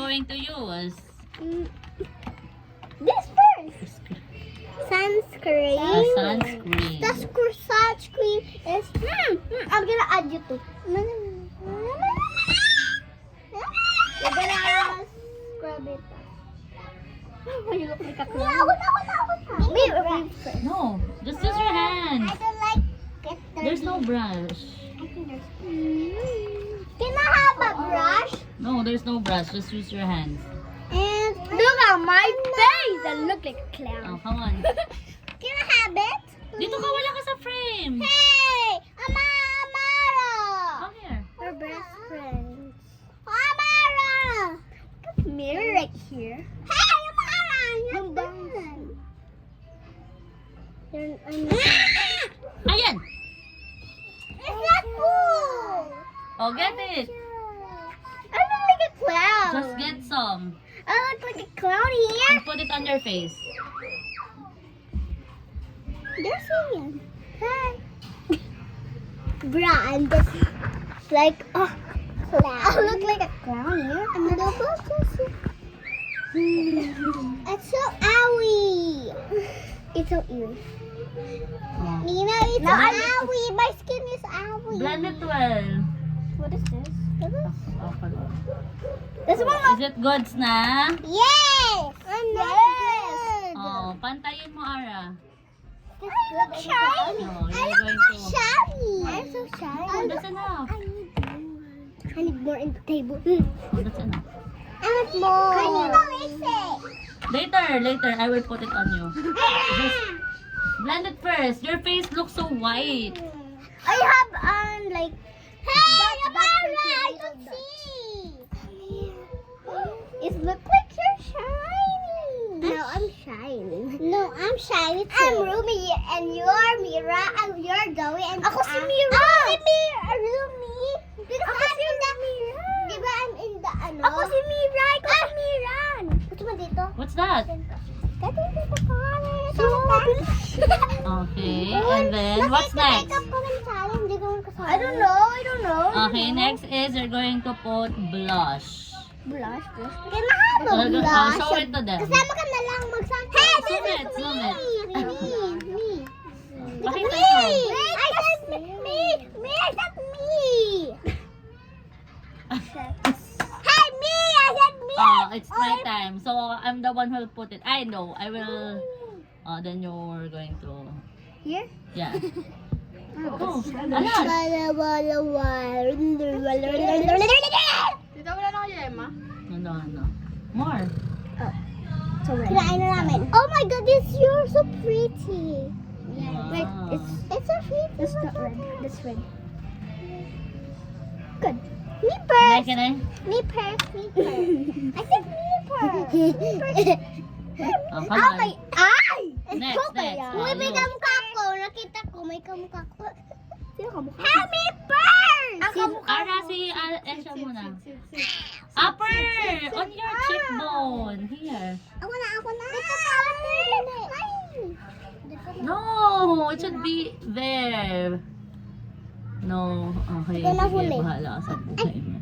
going to use? This first. Sunscreen. Sunscreen. The sunscreen is. I'm gonna add you too. You're gonna scrub it. Oh, you look like a clown. No, just use your hands. I don't like it. There's no brush. Can I have a brush? No, there's no brush. Just use your hands. And look at my face. I look like a clown. Oh, come on. Can I have it? Dito ka, wala ka sa frame. Hey, Amara. Come here. We're best friends. Amara. Mirror right here. Hey, Amara. You're best. Ayan. It's not cool. Oh, get it. I look like a clown. Just get some. I look like a clown here. And put it on your face. They're singing. Hi. Bruh, I'm just like a clown. I look like a clown here. I'm a little It's so owie. It's so eerie. Oh. Nina, it's No, I'm- owie. My skin is owie. Blend it well. What is this? Oh, pala. This one. Is it goods na? Yes. I'm not good. Oh, pantayin mo, Ara. I look shiny. No, I you're look going so to- shiny. I'm so shiny. Oh, that's enough. I need more in the table. Oh, that's enough. I want more. Can you release it? Later, I will put it on you. Just blend it first. Your face looks so white. I have like. Hey, Amara, I don't see. It looks like you're shiny. No, I'm shiny. No, I'm shiny too. I'm Rumi and you're Mira and you're Zoe and ako si Mira. Ako si Mira. Rumi. Because ako I'm in the Mira. Di ba I'm in the ano? Ako si Mira. Ikaw si Mira. Gusto mo dito? What's that? Kati dito ka. Okay, and then what's next? I don't know. Okay, next is you're going to put blush. Blush. Can I have a blush? Show it to them. Kasama ka na lang magsabi. Hey, Zoom this it, is zoom me. it. Me. Pakita Me. mo. I said me. Me. I said me. Hey, me. I said me. Oh, it's my time. So I'm the one who will put it. I know. I will. Then you're going to. Here? Yeah. Oh, Ayan. Dito wala na kayo, Emma? No. More. Kinain na namin. Oh my god, you're so pretty. Wait, Wow. it's so pretty. It's not red. It's red. Good. Me purse. Can I? Me purse. Me purse. I said me purse. Oh, come on. my eye! Next. Uy, may You. kamukha ko. Nakita ko, may kamukha ko. Sino kamukha? Happy purse! Ang kamukha Ara, si Esha muna. Upper! On your cheekbone. Here. Ako na. Ito pa. No, it should be there. No. Okay. Ito na Sige, huli. bahala ka sa buhay mo.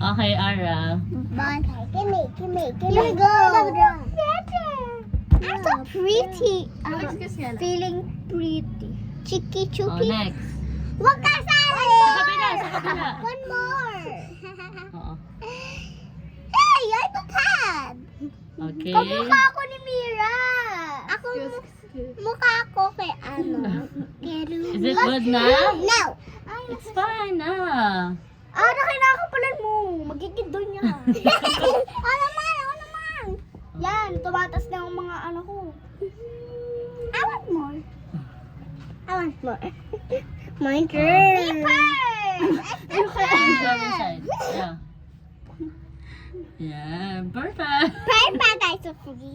Okay, Ara. Gimme. Here we go. I'm so pretty. Excuse nga lang. Feeling pretty. Chicky Oh, chucky. next. Wag ka sali! Sa kabila. One more. Oo. Hey, I don't have. Okay. Kamukha ako ni Mira. Ako mukha ako kay ano. Is it good na? No. It's fine na. Kinakapalan mo. Magiging doon niya. Ano naman? Yan, tumatas na ang mga ano ko. I want more. My turn. The other side. Yeah. Yeah, perfect. Paradise of pretty.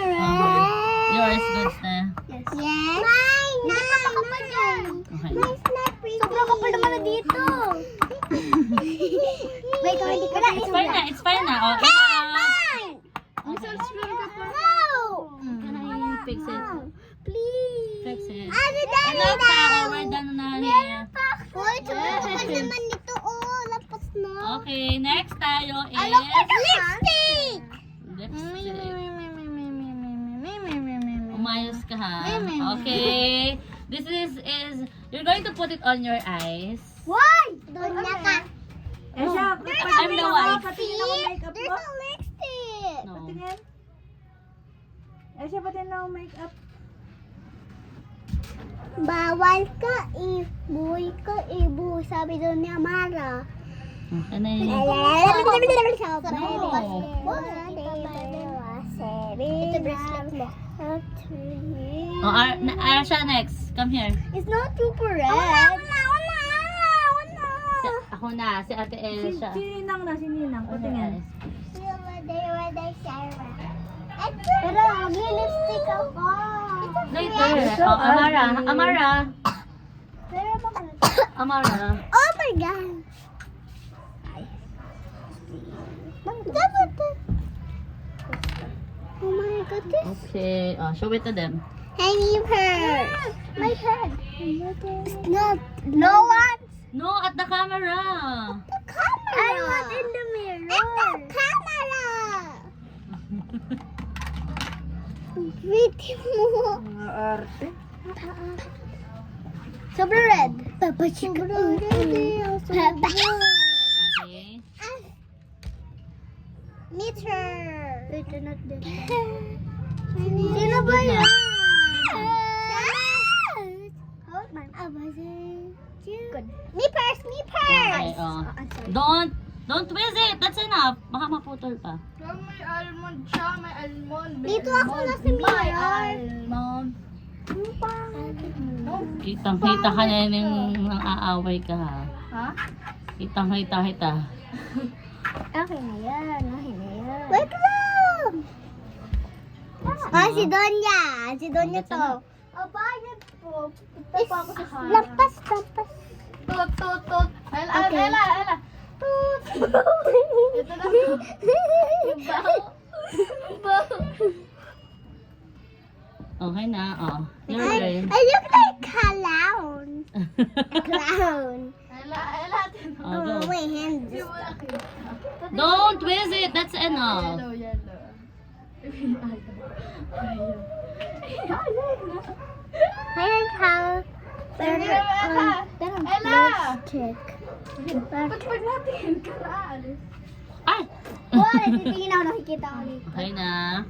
Yours goods na. Yes. Mine. Nakakapal dyan. Okay. Mine's not pretty. Sobrang kapal naman na dito. Wait, hindi ko na. It's fine na. Oh, Hey, enough. mine! Okay. No! Can I fix it? Please. Fix it. Ano dali Enough na. Oh, we're done na here. Hoy, sobrang kapal naman nito. Oh, lapas no. Okay, next tayo is... I look like a lipstick. Lipstick. Umayos ka ha. Okay. This is you're going to put it on your eyes. Why? Donya ka. Esha, I'm the one. patingin ako makeup There's mo. a lipstick. No. Patingin. Esha, patingin ako makeup. Bawal ka, iboy ka, iboy. Sabi doon ni Amara. Ano yun? Ito bracelet mo. Oh, Arsha next. Come here. It's not super red. Ako na, si Ate Elsa. Si Ninang na, si Ninang. Patingin. Pero mag-lipstick ako. Later. Oh, Amara. Pero Amara. oh my God. Dapat. Oh my God, this. Okay. Oh, show it to them. Hanging purse. My head. It's not. No one. No, at the camera. The camera. I want in the mirror. At the camera. Pretty mo. Mga arte. Sobrang red. Papa chicken. Sobrang red. Papa. Okay. Meter. Ito not this. Sino ba yan? Hold my. Good. Me purse. Okay, oh. Don't twist it. That's enough. Baka maputol pa. May almond siya, may almond. Dito ako na sa mirror. Mom. No. Kitang-kita ka na yung nang aaway ka ha. Ha? Kitang-kita kita. Okay na yan. Wait lang! Ah, si Donya. Si Donya That's to. enough. Abayan po. Punta Is, pa ako sa hala. lampas. Tut. Ela. Tut. Ito na. Okay na, oh. Your turn. I look like clown. Clown. Ela. Oh, go. Oh, my hands. Di mo nakita. Don't twist it. That's enough. Yellow. I like how Ella! check. Ba't pag natin ka na alis? Ay! Oh, natitingin ako, nakikita ko dito. Okay na.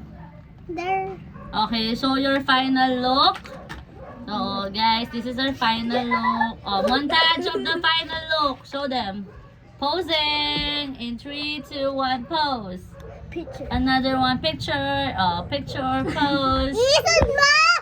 There. Okay, so your final look. So, guys, this is our final look. Oh, montage of the final look. Show them. Posing in 3, 2, 1, pose. Picture. Another one, picture. Oh, picture, pose. This is mine!